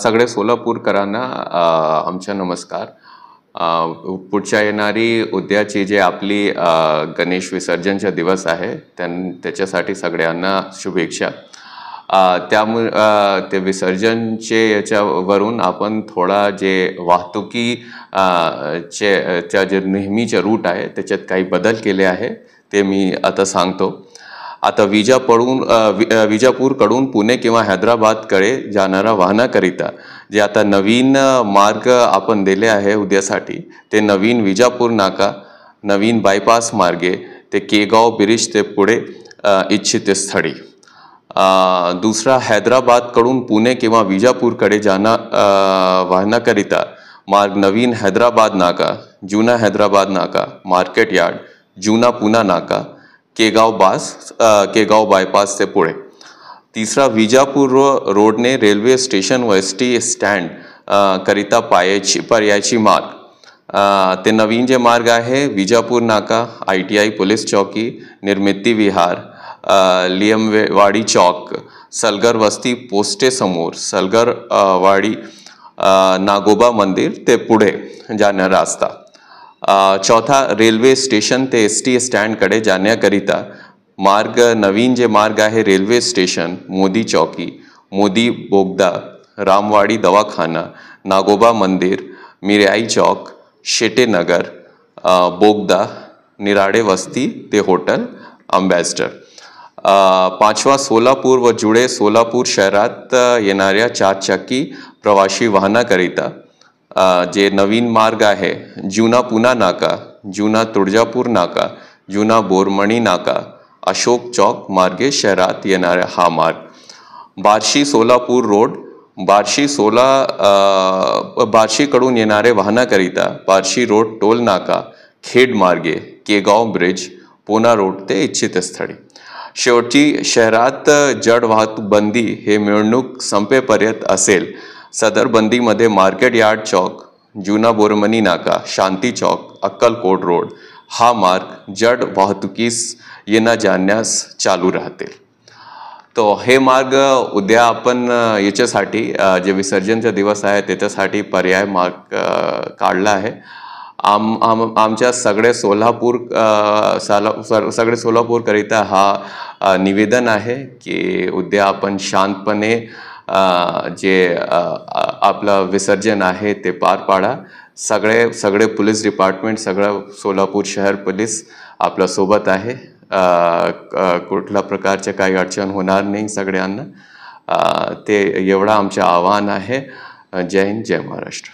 सगळे सोलापूरकरांना आमचा नमस्कार. पुढच्या येणारी उद्याची जे आपली गणेश विसर्जनचा दिवस आहे त्याच्यासाठी सगळ्यांना शुभेच्छा. त्यामुळे ते विसर्जनचे याच्यावरून आपण थोडा जे वाहतुकी चे जे नेहमीचे रूट आहे त्याच्यात काही बदल केले आहे ते मी आता सांगतो. आता विजापूरकडून पुणे किंवा हैदराबादकडे जाणारा वाहनाकरिता जे आता नवीन मार्ग आपण दिले आहे उद्यासाठी ते नवीन विजापूर नाका, नवीन बायपास मार्गे ते केगाव ब्रिज ते पुढे इच्छित स्थळी. दुसरा हैदराबादकडून पुणे किंवा विजापूरकडे वाहनाकरिता मार्ग नवीन हैदराबाद नाका, जुना हैदराबाद नाका, मार्केट यार्ड, जुना पुणा नाका, केगाव बायपास से पुढे. तीसरा विजापूर रोडने रेल्वे स्टेशन व एसटी स्टँड करिता पर्यायी मार्ग ते नवीन जे मार्ग आहे विजापूर नाका, ITI पोलीस चौकी, निर्मिती विहार, लियमवाडी चौक, सलगर वस्ती पोस्टे समोर, सलगर वाडी, नागोबा मंदिर ते पुढे जाणारा रस्ता. चौथा रेल्वे स्टेशन ते ST स्टँड कडे जाण्याकरिता मार्ग नवीन जे मार्ग आहे रेल्वे स्टेशन, मोदी चौकी, मोदी बोगदा, रामवाडी दवाखाना, नागोबा मंदिर, मिराई चौक, शेटे नगर, बोगदा, निराडे वस्ती ते होटल अम्बॅसडर. पाचवा सोलापूर व जुळे सोलापूर शहरात येणाऱ्या चारचाकी प्रवासी वाहनाकरिता जे नवीन मार्ग आहे जुना पुणा नाका, जुना तुळजापूर नाका, जुना बोरमणी नाका, अशोक चौक मार्गे शहरात येणारा हा मार्ग. बार्शी सोलापूर रोड, बार्शीकडून येणारे वाहनाकरिता बार्शी रोड टोल नाका, खेड मार्गे, केगाव ब्रिज, पुणा रोड ते इच्छित स्थळी. शेवटी शहरात जड वाहतूक बंदी हे मिळवणूक संपेपर्यंत असेल. सदर बंदीमध्ये मार्केट यार्ड चौक, जुना बोरमणी नाका, शांती चौक, अक्कलकोट रोड हा मार्ग जड वाहतुकीस येण्या जाण्यास चालू राहतील. तो हे मार्ग उद्या आपण याच्यासाठी जे विसर्जनचा दिवस आहे त्याच्यासाठी पर्याय मार्ग काढला आहे. आमच्या सगळे सोलापूरकरिता हा निवेदन आहे की उद्या आपण शांतपणे जे आपलं विसर्जन आहे ते पार पाडा. सगळे पोलीस डिपार्टमेंट, सगळं सोलापूर शहर पोलीस आपल्या सोबत आहे. कुठल्या प्रकारचे काही अडचण होणार नाही सगळ्यांना. ते एवढं आमचे आव्हान आहे. जय हिंद, जय महाराष्ट्र.